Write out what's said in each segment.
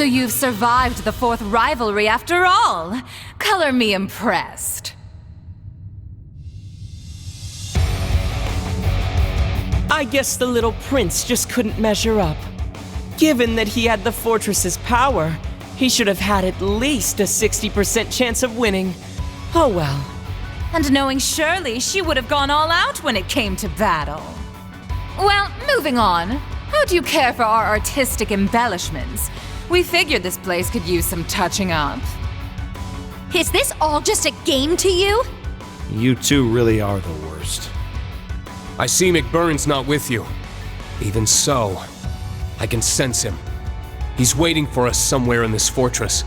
So you've survived the 4th rivalry after all. Color me impressed. I guess the little prince just couldn't measure up. Given that he had the fortress's power, he should have had at least a 60% chance of winning. Oh well. And knowing Shirley, she would have gone all out when it came to battle. Well, moving on. How do you care for our artistic embellishments? We figured this place could use some touching up. Is this all just a game to you? You two really are the worst. I see McBurn's not with you. Even so, I can sense him. He's waiting for us somewhere in this fortress.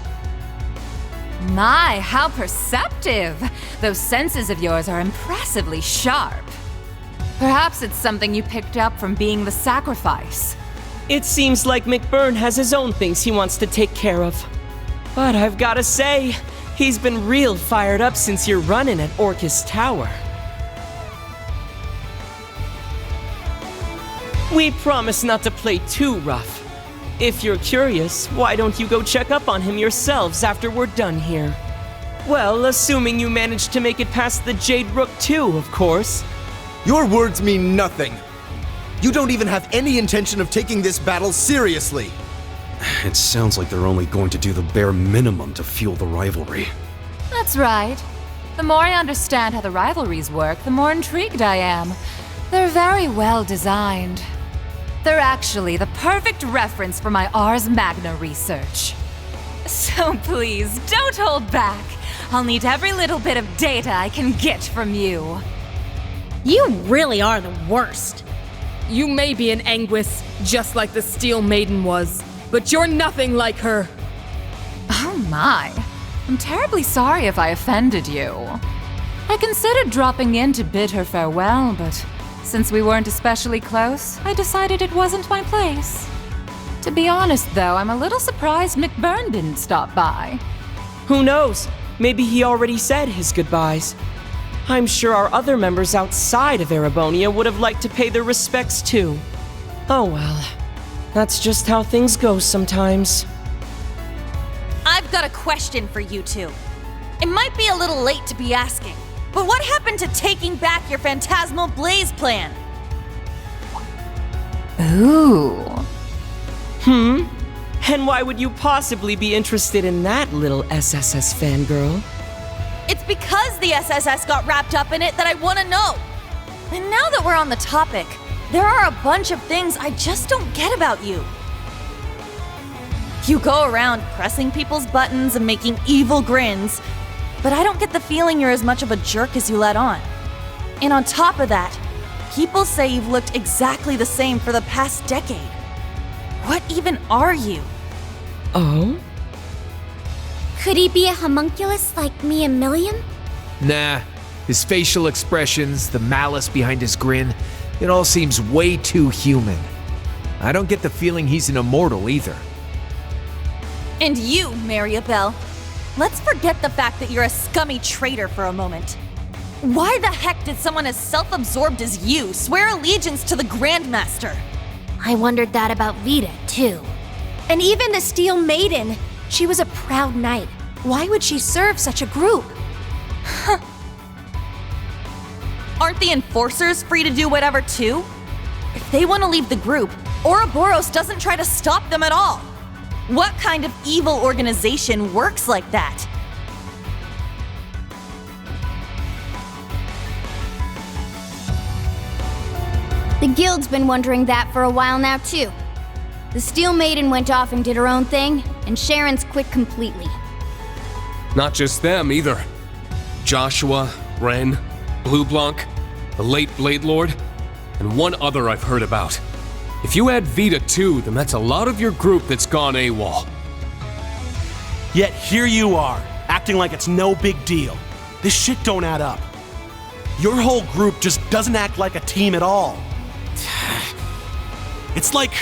My, how perceptive! Those senses of yours are impressively sharp. Perhaps it's something you picked up from being the sacrifice. It seems like McBurn has his own things he wants to take care of. But I've gotta say, he's been real fired up since your run-in at Orcus Tower. We promise not to play too rough. If you're curious, why don't you go check up on him yourselves after we're done here? Well, assuming you managed to make it past the Jade Rook too, of course. Your words mean nothing. You don't even have any intention of taking this battle seriously. It sounds like they're only going to do the bare minimum to fuel the rivalry. That's right. The more I understand how the rivalries work, the more intrigued I am. They're very well designed. They're actually the perfect reference for my Ars Magna research. So please, don't hold back. I'll need every little bit of data I can get from you. You really are the worst. You may be an Anguis, just like the Steel Maiden was, but you're nothing like her. Oh my. I'm terribly sorry if I offended you. I considered dropping in to bid her farewell, but since we weren't especially close, I decided it wasn't my place. To be honest, though, I'm a little surprised McBurn didn't stop by. Who knows? Maybe he already said his goodbyes. I'm sure our other members outside of Erebonia would have liked to pay their respects too. Oh well. That's just how things go sometimes. I've got a question for you two. It might be a little late to be asking, but what happened to taking back your Phantasmal Blaze plan? Ooh. And why would you possibly be interested in that, little SSS fangirl? It's because the SSS got wrapped up in it that I want to know. And now that we're on the topic, there are a bunch of things I just don't get about you. You go around pressing people's buttons and making evil grins, but I don't get the feeling you're as much of a jerk as you let on. And on top of that, people say you've looked exactly the same for the past decade. What even are you? Oh? Could he be a homunculus like me and Milliam? Nah. His facial expressions, the malice behind his grin, it all seems way too human. I don't get the feeling he's an immortal either. And you, Mariabell, let's forget the fact that you're a scummy traitor for a moment. Why the heck did someone as self-absorbed as you swear allegiance to the Grandmaster? I wondered that about Vita, too. And even the Steel Maiden, she was a proud knight. Why would she serve such a group? Aren't the Enforcers free to do whatever too? If they want to leave the group, Ouroboros doesn't try to stop them at all. What kind of evil organization works like that? The Guild's been wondering that for a while now, too. The Steel Maiden went off and did her own thing, and Sharon's quit completely. Not just them, either. Joshua, Ren, Blue Blanc, the late Blade Lord, and one other I've heard about. If you add Vita too, then that's a lot of your group that's gone AWOL. Yet here you are, acting like it's no big deal. This shit don't add up. Your whole group just doesn't act like a team at all. It's like...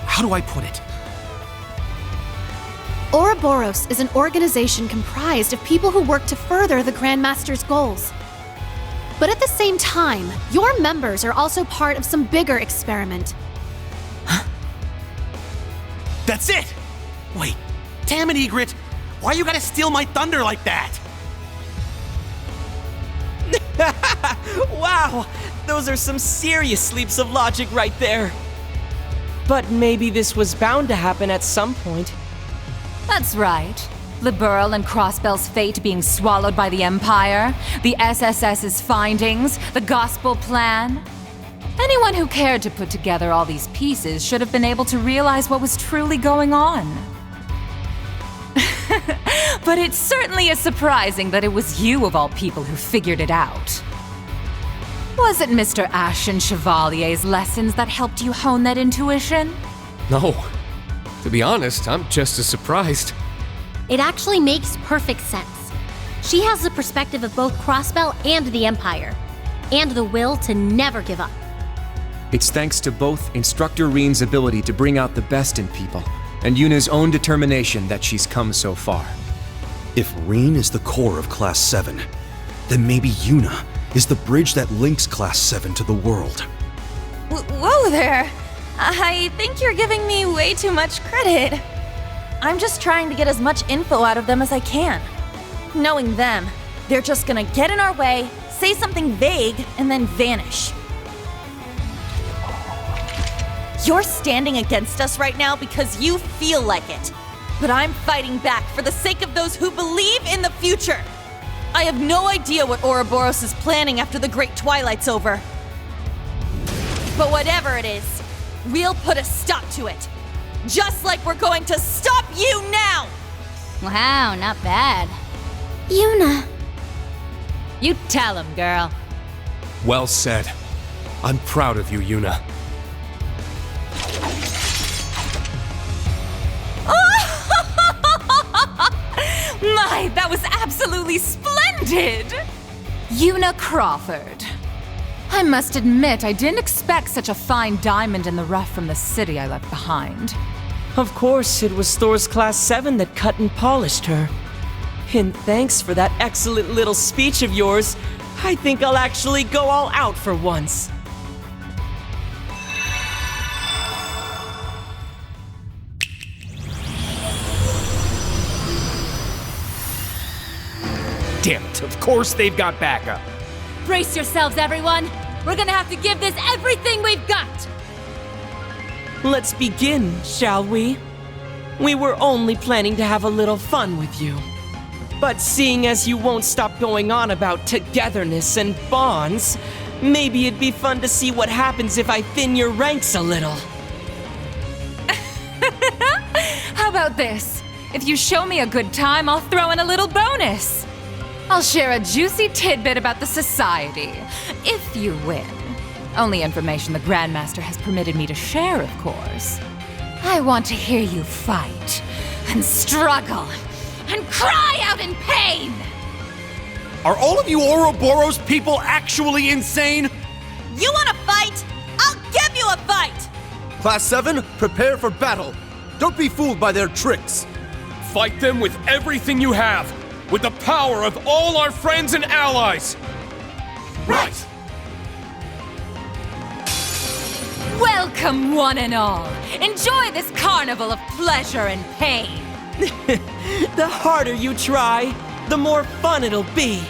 how do I put it? Ouroboros is an organization comprised of people who work to further the Grandmaster's goals. But at the same time, your members are also part of some bigger experiment. That's it! Wait, damn it, Egret! Why you gotta steal my thunder like that? Wow, those are some serious leaps of logic right there. But maybe this was bound to happen at some point. That's right. Liberl and Crossbell's fate being swallowed by the Empire, the SSS's findings, the Gospel Plan. Anyone who cared to put together all these pieces should have been able to realize what was truly going on. But it certainly is surprising that it was you of all people who figured it out. Was it Mr. Ashen Chevalier's lessons that helped you hone that intuition? No. To be honest, I'm just as surprised. It actually makes perfect sense. She has the perspective of both Crossbell and the Empire, and the will to never give up. It's thanks to both Instructor Reen's ability to bring out the best in people, and Yuna's own determination that she's come so far. If Reen is the core of Class 7, then maybe Yuna is the bridge that links Class 7 to the world. Whoa there! I think you're giving me way too much credit. I'm just trying to get as much info out of them as I can. Knowing them, they're just gonna get in our way, say something vague, and then vanish. You're standing against us right now because you feel like it. But I'm fighting back for the sake of those who believe in the future. I have no idea what Ouroboros is planning after the Great Twilight's over. But whatever it is, we'll put a stop to it. Just like we're going to stop you now! Wow, not bad. Yuna. You tell him, girl. Well said. I'm proud of you, Yuna. My, that was absolutely splendid! Yuna Crawford. I must admit, I didn't expect such a fine diamond in the rough from the city I left behind. Of course, it was Thor's Class 7 that cut and polished her. And thanks for that excellent little speech of yours. I think I'll actually go all out for once. Damn it, of course they've got backup. Brace yourselves, everyone! We're gonna have to give this everything we've got! Let's begin, shall we? We were only planning to have a little fun with you. But seeing as you won't stop going on about togetherness and bonds, maybe it'd be fun to see what happens if I thin your ranks a little. How about this? If you show me a good time, I'll throw in a little bonus. I'll share a juicy tidbit about the Society, if you win. Only information the Grandmaster has permitted me to share, of course. I want to hear you fight, and struggle, and cry out in pain! Are all of you Ouroboros people actually insane? You wanna fight? I'll give you a fight! Class 7, prepare for battle. Don't be fooled by their tricks. Fight them with everything you have, with the power of all our friends and allies! Right! Welcome, one and all! Enjoy this carnival of pleasure and pain! The harder you try, the more fun it'll be.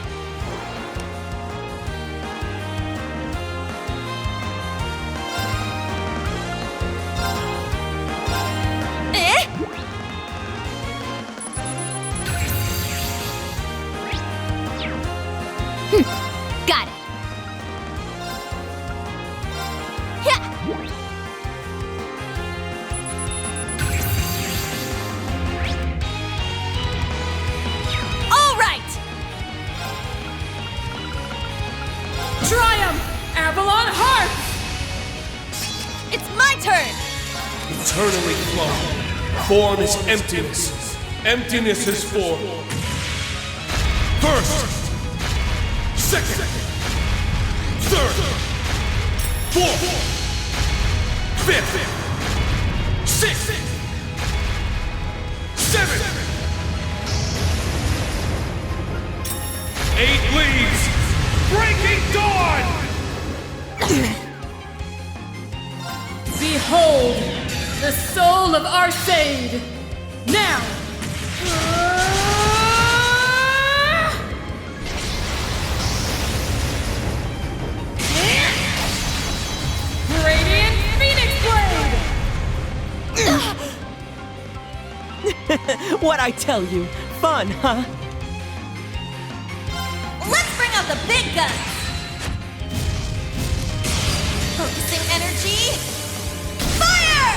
Got it. Yeah. All right! Triumph! Avalon Heart! It's my turn! Eternally flowing. Form is emptiness. Emptiness is form. First! Second! Third! Fourth! Fifth! Sixth! Seventh! 8 leaves! Breaking dawn! Behold, the soul of Arcade! Now! Radiant Phoenix Blade! What'd I tell you? Fun, huh? Let's bring out the big guns! Focusing energy. Fire!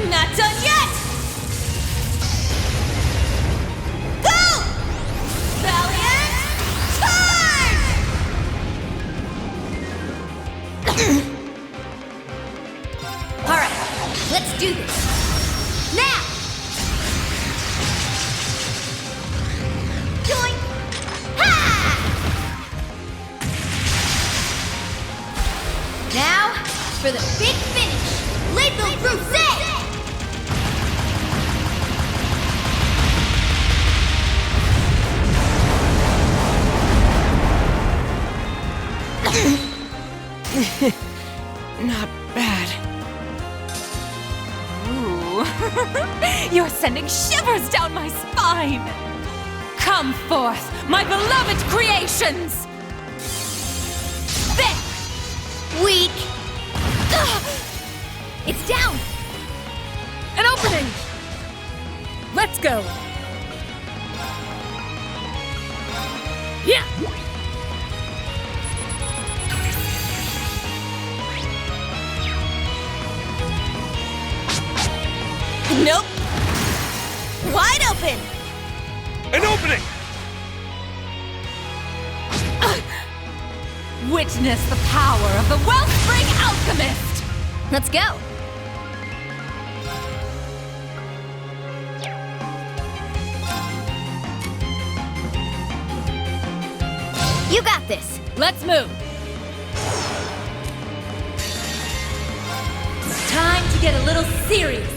Not done yet! Go! Valiant! Charge! Alright, let's do this. Now! Join! Ha! Now, for the big finish! Lethal Crusade! Not bad. Ooh. You're sending shivers down my spine! Come forth, my beloved creations! Thick! Weak! Ugh. It's down! An opening! Let's go! Yeah! Nope! Wide open! An opening! Witness the power of the Wellspring Alchemist! Let's go! You got this! Let's move! It's time to get a little serious!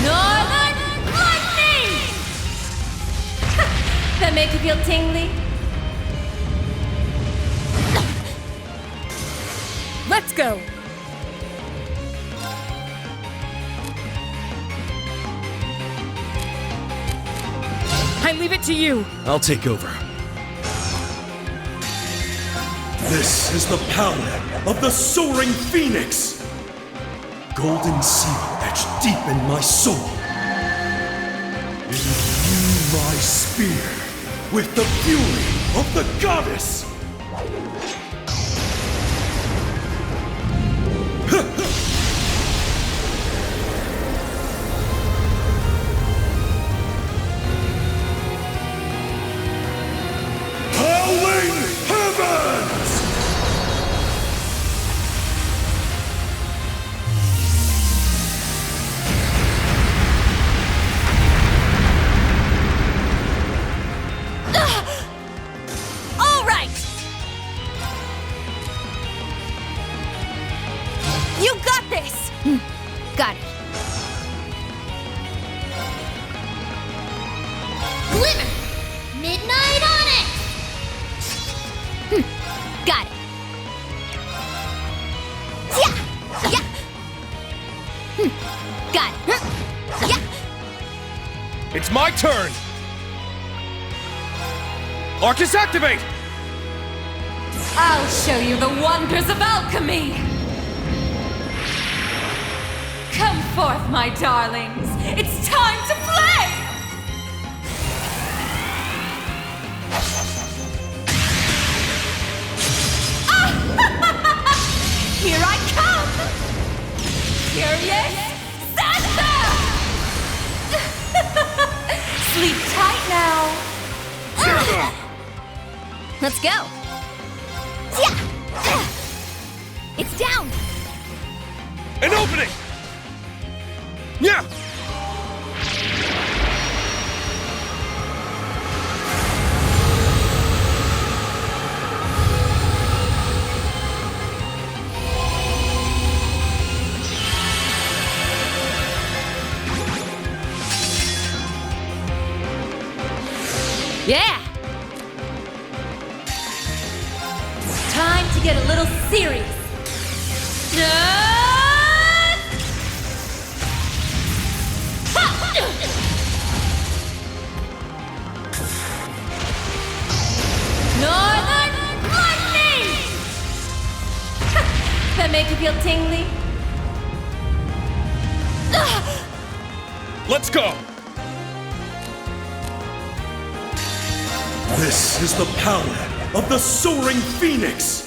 Northern Lightning! That make you feel tingly? Let's go! I leave it to you. I'll take over. This is the power of the Soaring Phoenix! Golden seal etched deep in my soul. Imbue my spear with the fury of the goddess! Howling heavens! All right! You got this! Got it. Glimmer! Midnight on it! Got it. Yeah! Yeah! Got it. Yeah! It's my turn! Arcus, activate! I'll show you the wonders of alchemy! Come forth, my darlings! It's time to play! Here I come! Curious Santa! Sleep tight now! Let's go. Yeah! It's down! An opening! Yeah! Yeah! Time to get a little serious. Northern Lightning! That make you feel tingly? Let's go! This is the power of the Soaring Phoenix!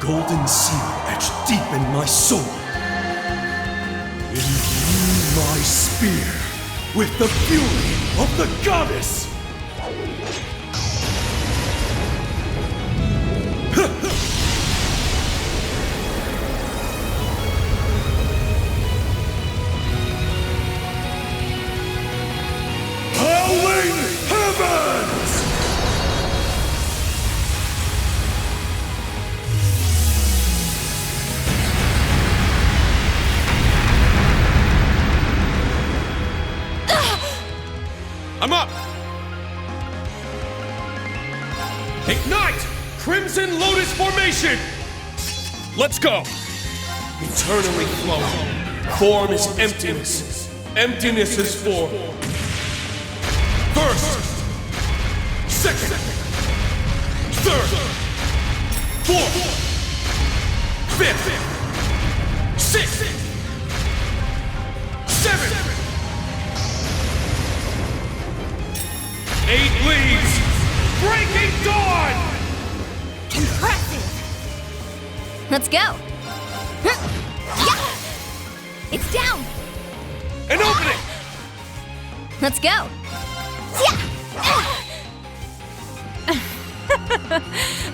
Golden seal etched deep in my soul. Imbue my spear with the fury of the goddess! Howling heavens! I'm up! Ignite! Crimson Lotus Formation! Let's go! Eternally flowing. Form is emptiness. Emptiness is form. First! Second! Third! Fourth! Fifth! Sixth! Seventh! 8 leaves! Breaking dawn! Impressive! Let's go! It's down! An opening! Let's go!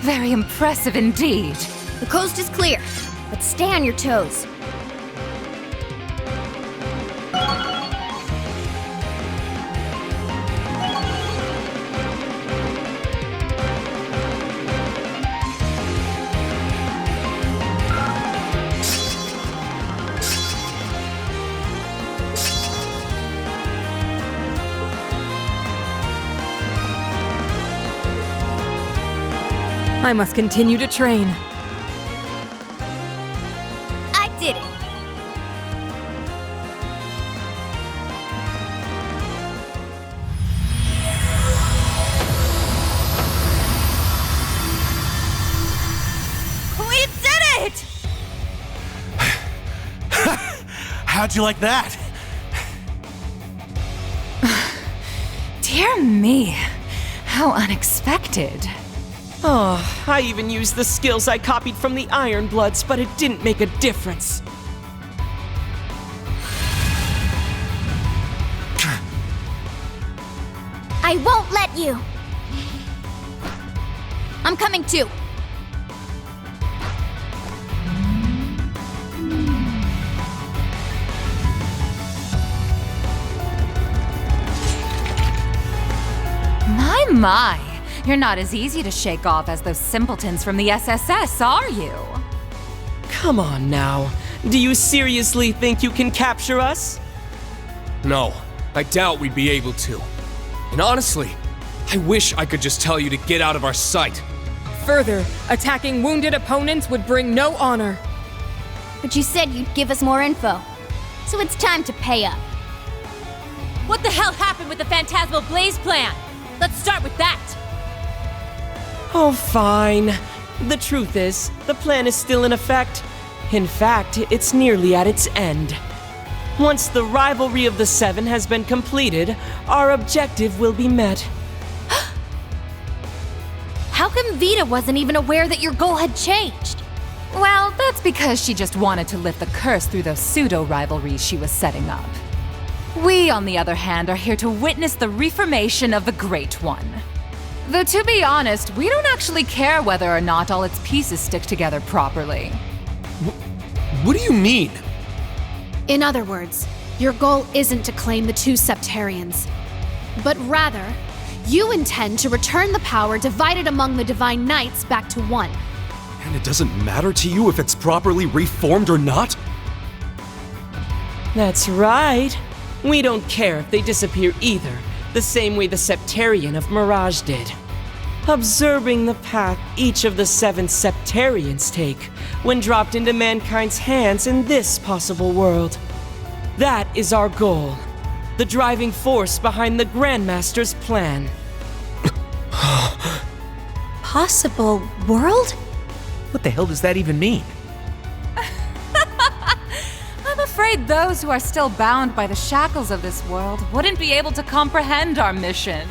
Very impressive indeed. The coast is clear, but stay on your toes. I must continue to train. I did it! We did it! How'd you like that? Dear me, how unexpected. Oh, I even used the skills I copied from the Iron Bloods, but it didn't make a difference. I won't let you! I'm coming too! My, you're not as easy to shake off as those simpletons from the SSS, are you? Come on now. Do you seriously think you can capture us? No, I doubt we'd be able to. And honestly, I wish I could just tell you to get out of our sight. Further, attacking wounded opponents would bring no honor. But you said you'd give us more info. So it's time to pay up. What the hell happened with the Phantasmal Blaze plan? Let's start with that! Oh, fine. The truth is, the plan is still in effect. In fact, it's nearly at its end. Once the rivalry of the Seven has been completed, our objective will be met. How come Vita wasn't even aware that your goal had changed? Well, that's because she just wanted to lift the curse through those pseudo-rivalries she was setting up. We, on the other hand, are here to witness the reformation of the Great One. Though to be honest, we don't actually care whether or not all its pieces stick together properly. What do you mean? In other words, your goal isn't to claim the two Septarians, but rather, you intend to return the power divided among the Divine Knights back to one. And it doesn't matter to you if it's properly reformed or not? That's right. We don't care if they disappear either, the same way the Septarian of Mirage did. Observing the path each of the 7 Septarians take when dropped into mankind's hands in this possible world. That is our goal, the driving force behind the Grandmaster's plan. Possible world? What the hell does that even mean? I'm afraid those who are still bound by the shackles of this world wouldn't be able to comprehend our mission.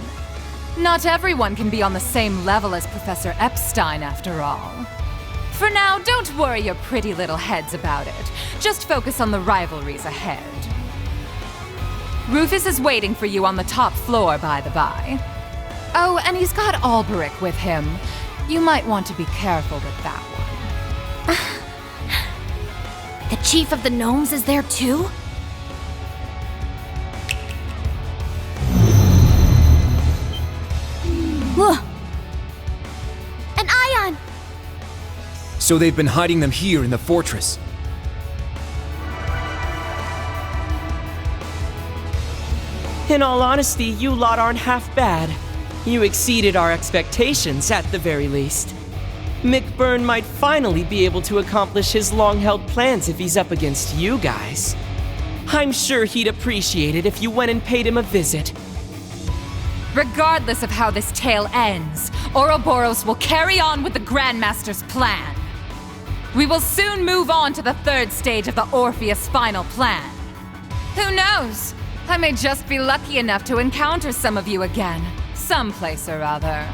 Not everyone can be on the same level as Professor Epstein, after all. For now, don't worry your pretty little heads about it. Just focus on the rivalries ahead. Rufus is waiting for you on the top floor, by the by. Oh, and he's got Alberic with him. You might want to be careful with that one. The chief of the gnomes is there too? Look! An ion! So they've been hiding them here in the fortress. In all honesty, you lot aren't half bad. You exceeded our expectations, at the very least. Mick Byrne might finally be able to accomplish his long-held plans if he's up against you guys. I'm sure he'd appreciate it if you went and paid him a visit. Regardless of how this tale ends, Ouroboros will carry on with the Grandmaster's plan. We will soon move on to the 3rd stage of the Orpheus final plan. Who knows? I may just be lucky enough to encounter some of you again, someplace or other.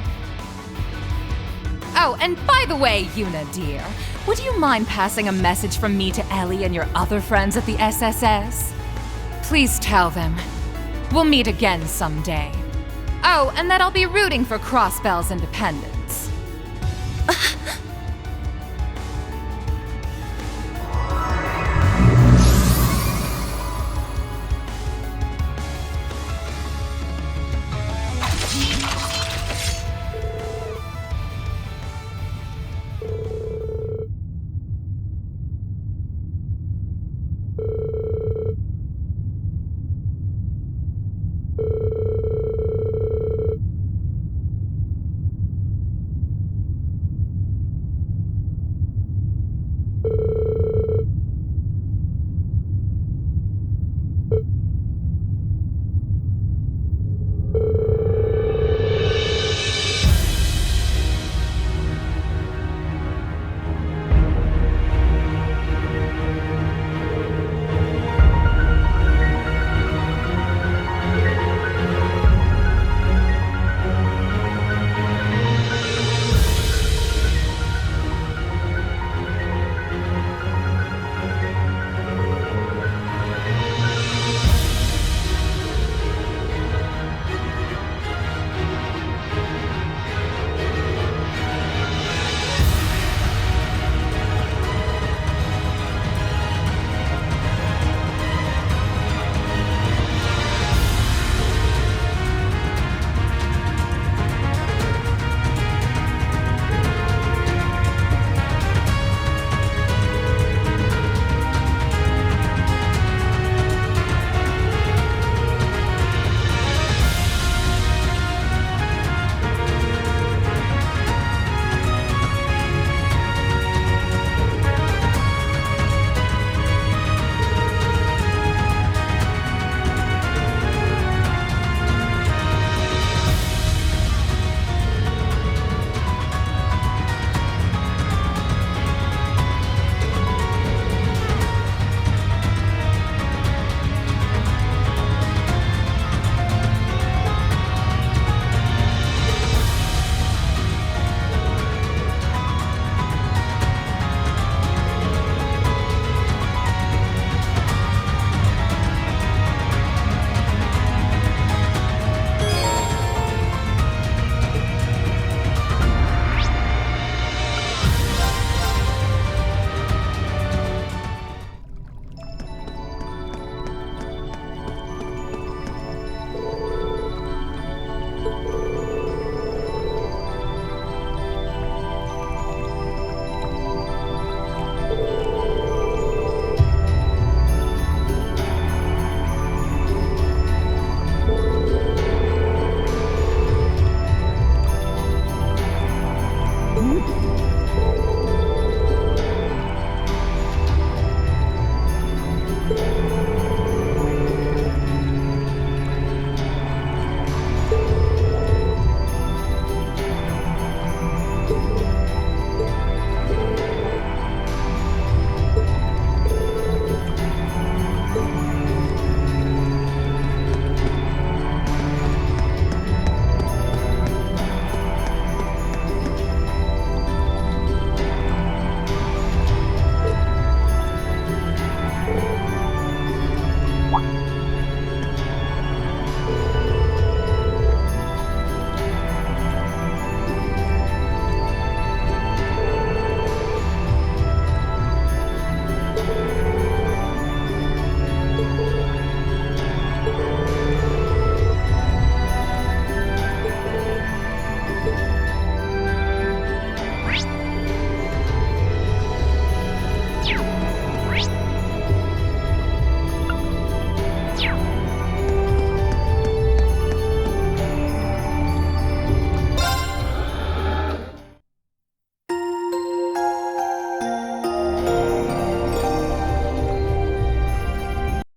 Oh, and by the way, Yuna dear, would you mind passing a message from me to Ellie and your other friends at the SSS? Please tell them. We'll meet again someday. Oh, and that I'll be rooting for Crossbell's independence.